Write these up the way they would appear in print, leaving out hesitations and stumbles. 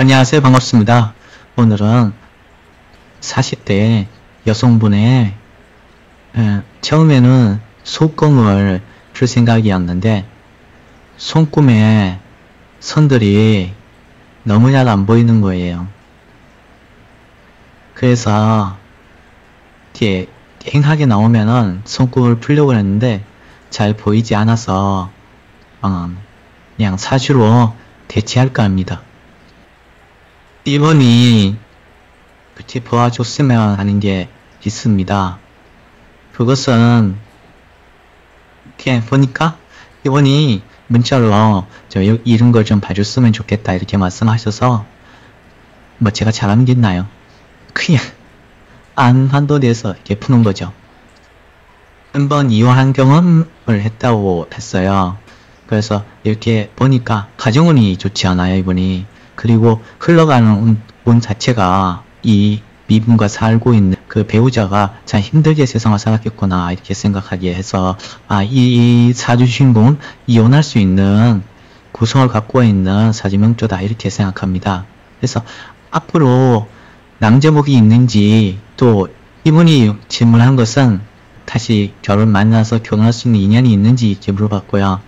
안녕하세요. 반갑습니다. 오늘은 40대 여성분의 처음에는 속공을 풀 생각이었는데 손금에 선들이 너무 잘 안 보이는 거예요. 그래서 뒤에 휑하게 나오면은 손금을 풀려고 했는데 잘 보이지 않아서 그냥 사주로 대체할까 합니다. 이분이 그치 도와줬으면 하는 게 있습니다. 그것은 그냥 보니까 이분이 문자로 이런 걸 좀 봐줬으면 좋겠다 이렇게 말씀하셔서 뭐 제가 잘하는 게 있나요? 그냥 한도에서 이렇게 푸는 거죠. 한번 이혼한 경험을 했다고 했어요. 그래서 이렇게 보니까 가정운이 좋지 않아요, 이분이. 그리고 흘러가는 운 자체가 이 미분과 살고 있는 그 배우자가 참 힘들게 세상을 살았겠구나 이렇게 생각하게 해서 이 사주 주인공은 이혼할 수 있는 구성을 갖고 있는 사주명조다 이렇게 생각합니다. 그래서 앞으로 낭제목이 있는지 또 이분이 질문한 것은 다시 만나서 결혼할 수 있는 인연이 있는지 이렇게 물어봤고요.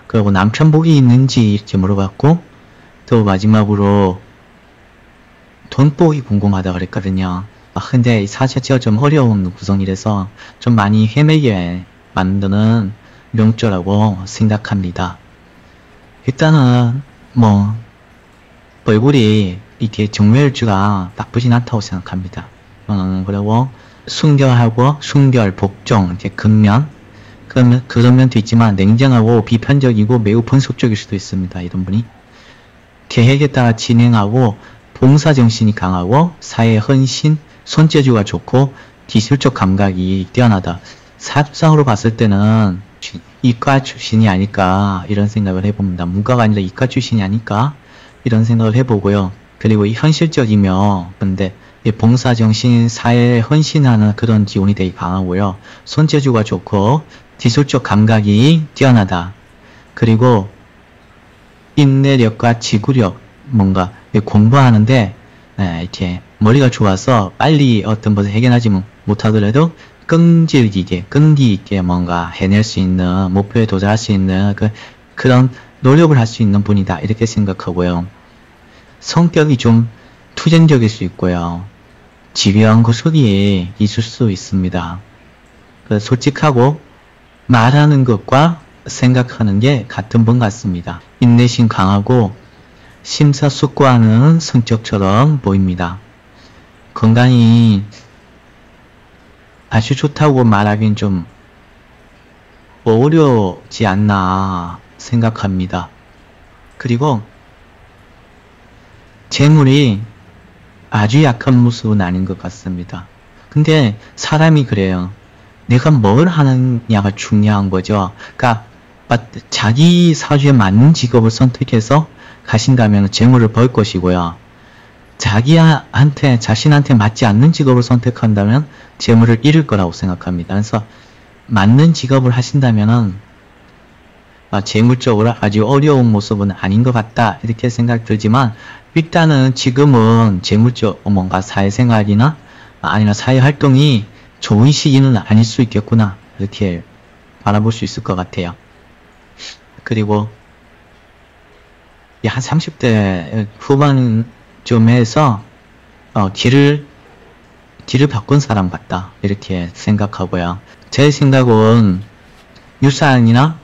그리고 남편복이 있는지 이렇게 물어봤고 또 마지막으로 돈복이 궁금하다 그랬거든요. 근데 이 사자체가 좀 어려운 구성이라서 좀 많이 헤매게 만드는 명조라고 생각합니다. 일단은 뭐 얼굴이 이렇게 정묘일주가 나쁘진 않다고 생각합니다. 그리고 순결하고 순결, 복종, 이렇게 근면 그런 면도 있지만 냉정하고 비판적이고 매우 분석적일 수도 있습니다. 이런 분이 계획에 따라 진행하고 봉사정신이 강하고 사회 헌신, 손재주가 좋고 기술적 감각이 뛰어나다. 사주상으로 봤을 때는 이과 출신이 아닐까 이런 생각을 해봅니다. 문과가 아니라 이과 출신이 아닐까 이런 생각을 해보고요. 그리고 현실적이며 근데 봉사정신, 사회에 헌신하는 그런 기운이 되게 강하고요. 손재주가 좋고 기술적 감각이 뛰어나다. 그리고 인내력과 지구력, 뭔가 공부하는데 이렇게 머리가 좋아서 빨리 어떤 것을 해결하지 못하더라도 끈기 있게 뭔가 해낼 수 있는 목표에 도달할 수 있는 그런 노력을 할 수 있는 분이다 이렇게 생각하고요. 성격이 좀 투쟁적일 수 있고요. 집요한 구석이 있을 수 있습니다. 솔직하고 말하는 것과 생각하는 게 같은 분 같습니다. 인내심 강하고 심사숙고하는 성격처럼 보입니다. 건강이 아주 좋다고 말하긴 좀 어렵지 않나 생각합니다. 그리고 재물이 아주 약한 모습은 아닌 것 같습니다. 근데 사람이 그래요. 내가 뭘 하느냐가 중요한 거죠. 그러니까 자기 사주에 맞는 직업을 선택해서 가신다면 재물을 벌 것이고요. 자신한테 맞지 않는 직업을 선택한다면 재물을 잃을 거라고 생각합니다. 그래서 맞는 직업을 하신다면은 재물적으로 아주 어려운 모습은 아닌 것 같다 이렇게 생각 들지만 일단은 지금은 재물적 뭔가 사회생활이나 아니면 사회활동이 좋은 시기는 아닐 수 있겠구나 이렇게 바라볼 수 있을 것 같아요. 그리고 한 30대 후반쯤에서 길을 바꾼 사람 같다 이렇게 생각하고요. 제 생각은 유산이나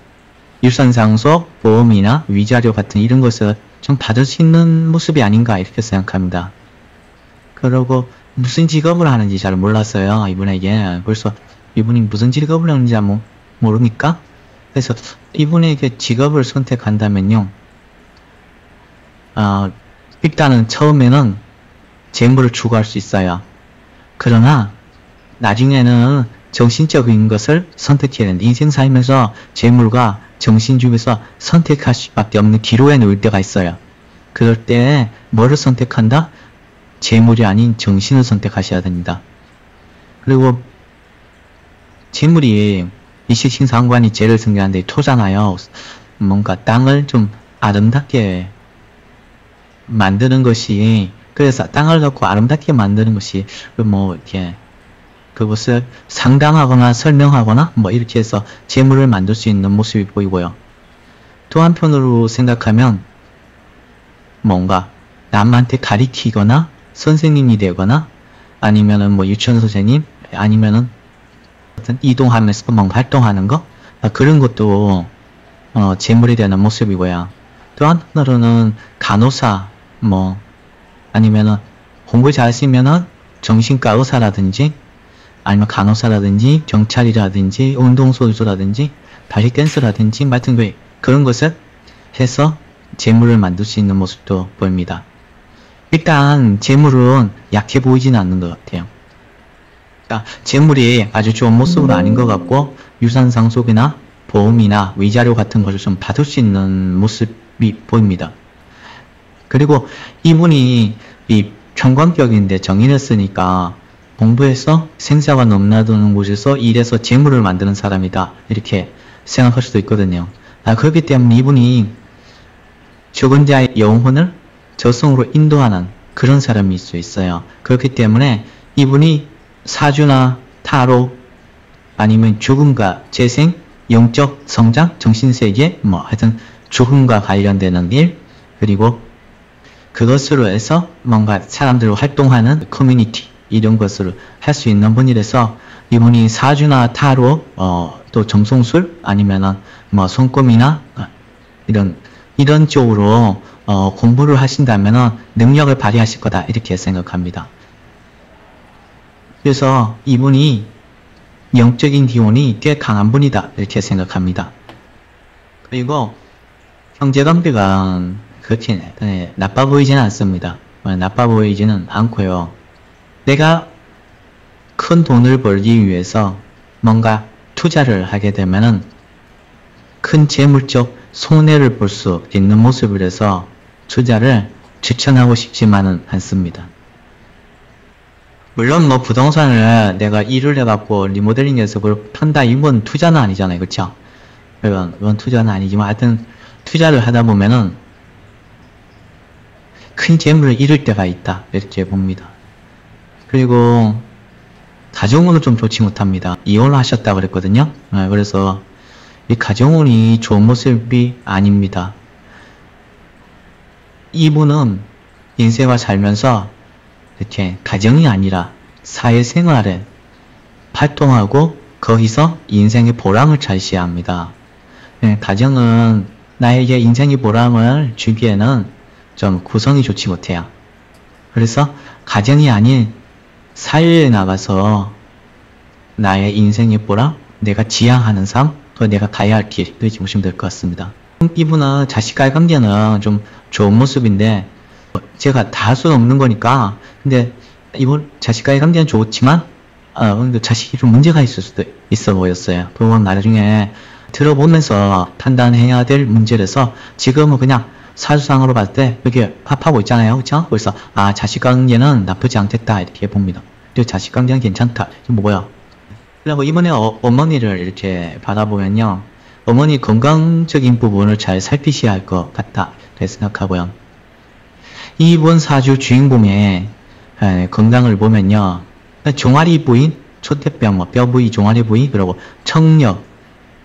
유산상속, 보험이나 위자료 같은 이런 것을 좀 받을 수 있는 모습이 아닌가 이렇게 생각합니다. 그리고 무슨 직업을 하는지 잘 몰랐어요. 이분에게 벌써 이분이 무슨 직업을 하는지 모르니까 그래서 이분에게 직업을 선택한다면요. 일단은 처음에는 재물을 추구할 수 있어요. 그러나 나중에는 정신적인 것을 선택해야 되는데 인생 살면서 재물과 정신 중에서 선택할 수밖에 없는 기로에 놓일 때가 있어요. 그럴 때 뭐를 선택한다? 재물이 아닌 정신을 선택하셔야 됩니다. 그리고 재물이 이식신상관이 재를 승계하는데 토잖아요. 뭔가 땅을 좀 아름답게 만드는 것이, 그래서 땅을 갖고 아름답게 만드는 것이 뭐 이렇게 그것을 상담하거나 설명하거나 뭐 이렇게 해서 재물을 만들 수 있는 모습이 보이고요. 또 한편으로 생각하면 뭔가 남한테 가리키거나 선생님이 되거나 아니면은 뭐 유치원 선생님 아니면은 어떤 이동하면서 뭔가 활동하는 거 그런 것도 재물이 되는 모습이고요. 또 한편으로는 간호사 뭐 아니면은 공부 잘하시면은 정신과 의사라든지 아니면 간호사라든지 경찰이라든지 운동선수라든지 발리 댄서라든지 하여튼 그런 것을 해서 재물을 만들 수 있는 모습도 보입니다. 일단 재물은 약해 보이지는 않는 것 같아요. 그러니까 재물이 아주 좋은 모습은 아닌 것 같고 유산상속이나 보험이나 위자료 같은 것을 좀 받을 수 있는 모습이 보입니다. 그리고 이분이 이 평광격인데 정인했으니까 공부해서 생사가 넘나드는 곳에서 일해서 재물을 만드는 사람이다 이렇게 생각할 수도 있거든요. 그렇기 때문에 이분이 죽은 자의 영혼을 저승으로 인도하는 그런 사람일 수 있어요. 그렇기 때문에 이분이 사주나 타로 아니면 죽음과 재생, 영적 성장, 정신세계 뭐 하여튼 죽음과 관련되는 일 그리고 그것으로 해서 뭔가 사람들과 활동하는 커뮤니티 이런 것을 할 수 있는 분이라서 이분이 사주나 타로 또 점성술 아니면은 뭐 손금이나 이런 쪽으로 공부를 하신다면은 능력을 발휘하실 거다 이렇게 생각합니다. 그래서 이분이 영적인 기운이 꽤 강한 분이다 이렇게 생각합니다. 그리고 형제관계가 그렇게 나빠 보이지는 않습니다. 나빠 보이지는 않고요. 내가 큰 돈을 벌기 위해서 뭔가 투자를 하게 되면은 큰 재물적 손해를 볼 수 있는 모습이라서 투자를 추천하고 싶지만은 않습니다. 물론 뭐 부동산을 내가 일을 해갖고 리모델링해서 그걸 판다 이건 투자는 아니잖아요. 그렇죠? 이건 투자는 아니지만 하여튼 투자를 하다 보면은 큰 재물을 잃을 때가 있다 이렇게 봅니다. 그리고 가정운은 좀 좋지 못합니다. 이혼을 하셨다고 그랬거든요. 그래서 이 가정운이 좋은 모습이 아닙니다. 이분은 인생을 살면서 이렇게 가정이 아니라 사회생활에 활동하고 거기서 인생의 보람을 찾으셔야 합니다. 가정은 나에게 인생의 보람을 주기에는 좀 구성이 좋지 못해요. 그래서 가정이 아닌 사회에 나가서 나의 인생의 보람, 내가 지향하는 삶, 또 내가 가야 할 길, 이렇게 보시면 될 것 같습니다. 이분은 자식과의 관계는 좀 좋은 모습인데 제가 다 할 수는 없는 거니까 근데 이분 자식과의 관계는 좋지만 자식이 좀 문제가 있을 수도 있어 보였어요. 그건 나중에 들어보면서 판단해야 될 문제라서 지금은 그냥 사주상으로 봤을 때 여기 합하고 있잖아요. 그쵸? 그래서 자식관계는 나쁘지 않겠다 이렇게 봅니다. 그리고 자식관계는 괜찮다. 이게 뭐야? 그리고 이번에 어머니를 이렇게 받아보면요. 어머니 건강적인 부분을 잘 살피셔야 할 것 같다 이렇게 생각하고요. 이번 사주 주인공의 건강을 보면요. 종아리 부위, 초태병, 뼈 부위, 종아리 부위, 그리고 청력,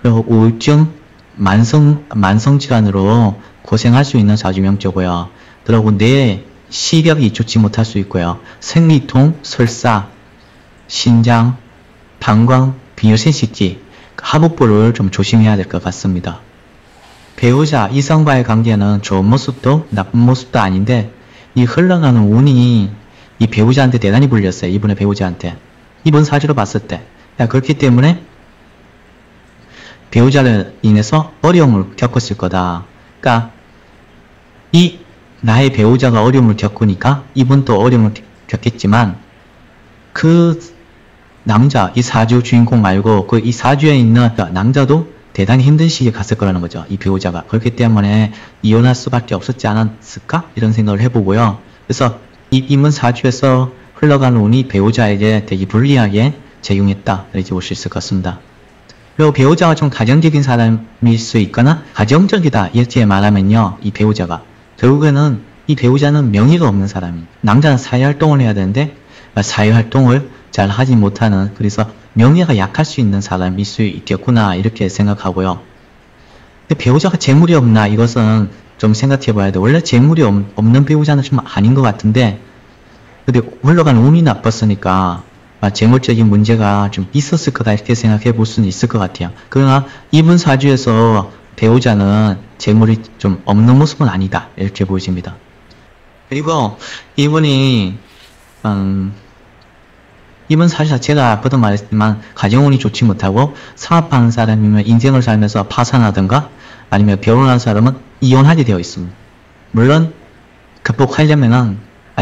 그리고 우울증, 만성 질환으로 고생할 수 있는 사주명조고요. 그리고 뇌 시력이 좋지 못할 수 있고요. 생리통, 설사, 신장, 방광, 비뇨신식지, 하복부를 좀 조심해야 될 것 같습니다. 배우자, 이성과의 관계는 좋은 모습도 나쁜 모습도 아닌데 이 흘러가는 운이 이 배우자한테 대단히 불렸어요. 이분의 배우자한테. 이번 사주로 봤을 때. 그렇기 때문에 배우자를 인해서 어려움을 겪었을 거다. 그러니까 이 나의 배우자가 어려움을 겪으니까 이분도 어려움을 겪겠지만 그 남자, 이 사주 주인공 말고 그 이 사주에 있는 남자도 대단히 힘든 시기에 갔을 거라는 거죠. 이 배우자가. 그렇기 때문에 이혼할 수밖에 없었지 않았을까? 이런 생각을 해보고요. 그래서 이 인문 사주에서 흘러가는 운이 배우자에게 되게 불리하게 작용했다. 이렇게 볼 수 있을 것 같습니다. 그리고 배우자가 좀 가정적인 사람일 수 있거나 가정적이다 이렇게 말하면요. 이 배우자가 결국에는 이 배우자는 명의가 없는 사람이, 남자는 사회활동을 해야 되는데 사회활동을 잘 하지 못하는, 그래서 명예가 약할 수 있는 사람일 수 있겠구나 이렇게 생각하고요. 근데 배우자가 재물이 없나, 이것은 좀 생각해 봐야 돼. 원래 재물이 없는 배우자는 좀 아닌 것 같은데, 근데 흘러간 운이 나빴으니까 재물적인 문제가 좀 있었을 거다 이렇게 생각해 볼 수는 있을 것 같아요. 그러나 이분 사주에서 배우자는 재물이 좀 없는 모습은 아니다 이렇게 보여집니다. 그리고 이분이 이분 사주 자체가 아까도 말했지만 가정운이 좋지 못하고 사업하는 사람이면 인생을 살면서 파산하든가 아니면 결혼한 사람은 이혼하게 되어 있습니다. 물론 극복하려면은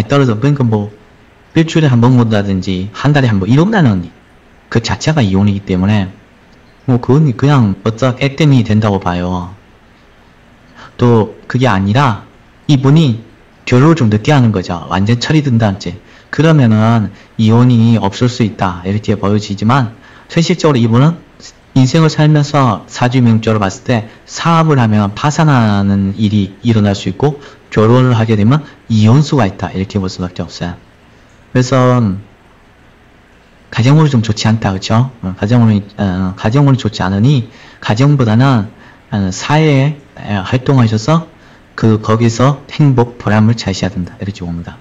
떨어져, 그러니까 뭐 일주일에 한 번 본다든지 한 달에 한 번 이런다는 그 자체가 이혼이기 때문에 뭐 그건 그냥 어쩌 액땜이 된다고 봐요. 또 그게 아니라 이분이 결혼을 좀 늦게 하는 거죠. 완전 철이 든다든지 그러면은 이혼이 없을 수 있다 이렇게 보여지지만, 현실적으로 이분은 인생을 살면서 사주명적으로 봤을 때 사업을 하면 파산하는 일이 일어날 수 있고, 결혼을 하게 되면 이혼수가 있다 이렇게 볼 수밖에 없어요. 그래서 가정운이 좀 좋지 않다, 그렇죠? 가정운이 좋지 않으니 가정보다는 사회에 활동하셔서 거기서 행복, 보람을 찾으셔야 된다 이렇게 봅니다.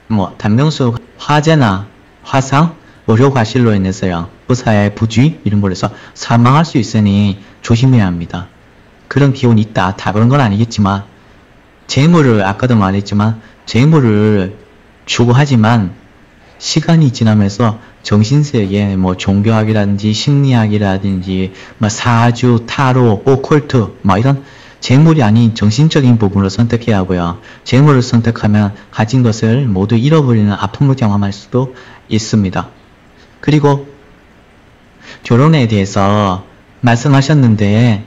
뭐 단명수 화재나 화상, 의료과실로 인해서요 의사의 부주의 이런 걸로 해서 사망할 수 있으니 조심해야 합니다. 그런 기운이 있다, 다 그런 건 아니겠지만, 재물을 아까도 말했지만 재물을 추구하지만 시간이 지나면서 정신세계, 뭐 종교학이라든지 심리학이라든지 뭐 사주, 타로, 오컬트 뭐 이런 재물이 아닌 정신적인 부분을 선택해야 하고요. 재물을 선택하면 가진 것을 모두 잃어버리는 아픔을 경험할 수도 있습니다. 그리고 결혼에 대해서 말씀하셨는데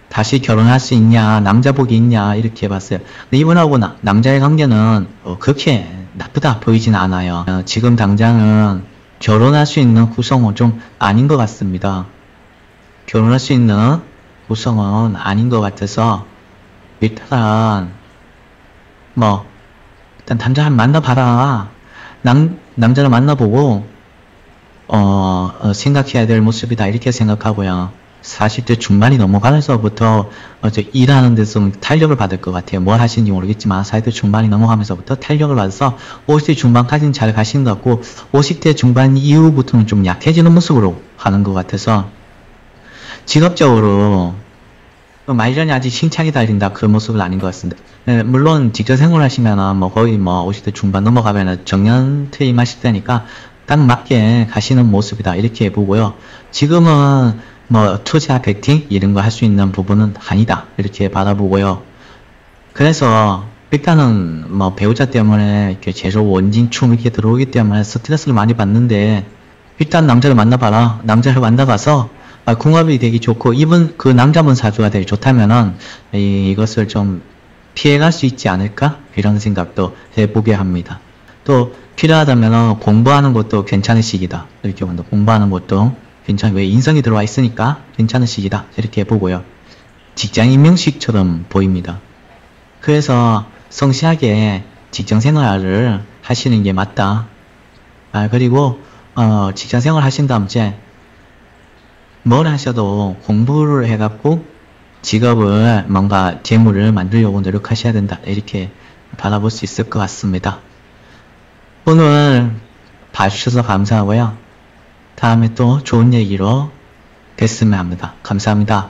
다시 결혼할 수 있냐, 남자복이 있냐 이렇게 봤어요. 근데 이분하고 남자의 관계는 그렇게 나쁘다 보이진 않아요. 지금 당장은 결혼할 수 있는 구성은 좀 아닌 것 같습니다. 결혼할 수 있는 구성은 아닌 것 같아서 일단 남자 한 만나봐라. 남자를 만나보고 생각해야 될 모습이다 이렇게 생각하고요. 40대 중반이 넘어가면서부터 일하는 데서 좀 탄력을 받을 것 같아요. 뭘 하시는지 모르겠지만 40대 중반이 넘어가면서부터 탄력을 받아서 50대 중반까지는 잘 가시는 것 같고, 50대 중반 이후부터는 좀 약해지는 모습으로 가는 것 같아서, 직업적으로 말년이 아직 신창이 달린다 그런 모습은 아닌 것 같습니다. 물론 직접 생활하시면은 거의 50대 중반 넘어가면은 정년 퇴임하실 때니까 딱 맞게 가시는 모습이다 이렇게 보고요. 지금은 투자, 베팅 이런 거 할 수 있는 부분은 아니다 이렇게 바라보고요. 그래서 일단은 배우자 때문에 이렇게 제조 원진충 이렇게 들어오기 때문에 스트레스를 많이 받는데, 일단 남자를 만나봐라. 남자를 만나봐서 궁합이 되기 좋고, 이분 그 남자분 사주가 되게 좋다면은 이것을 좀 피해갈 수 있지 않을까 이런 생각도 해보게 합니다. 또 필요하다면 공부하는 것도 괜찮은 시기다 이렇게 본다. 공부하는 것도 괜찮아. 왜 인성이 들어와 있으니까 괜찮은 시기다 이렇게 보고요. 직장 임명식처럼 보입니다. 그래서 성실하게 직장 생활을 하시는 게 맞다. 그리고 직장 생활 하신 다음에 뭘 하셔도 공부를 해갖고 직업을 뭔가 재물을 만들려고 노력하셔야 된다 이렇게 바라볼 수 있을 것 같습니다. 오늘 봐주셔서 감사하고요. 다음에 또 좋은 얘기로 뵀으면 합니다. 감사합니다.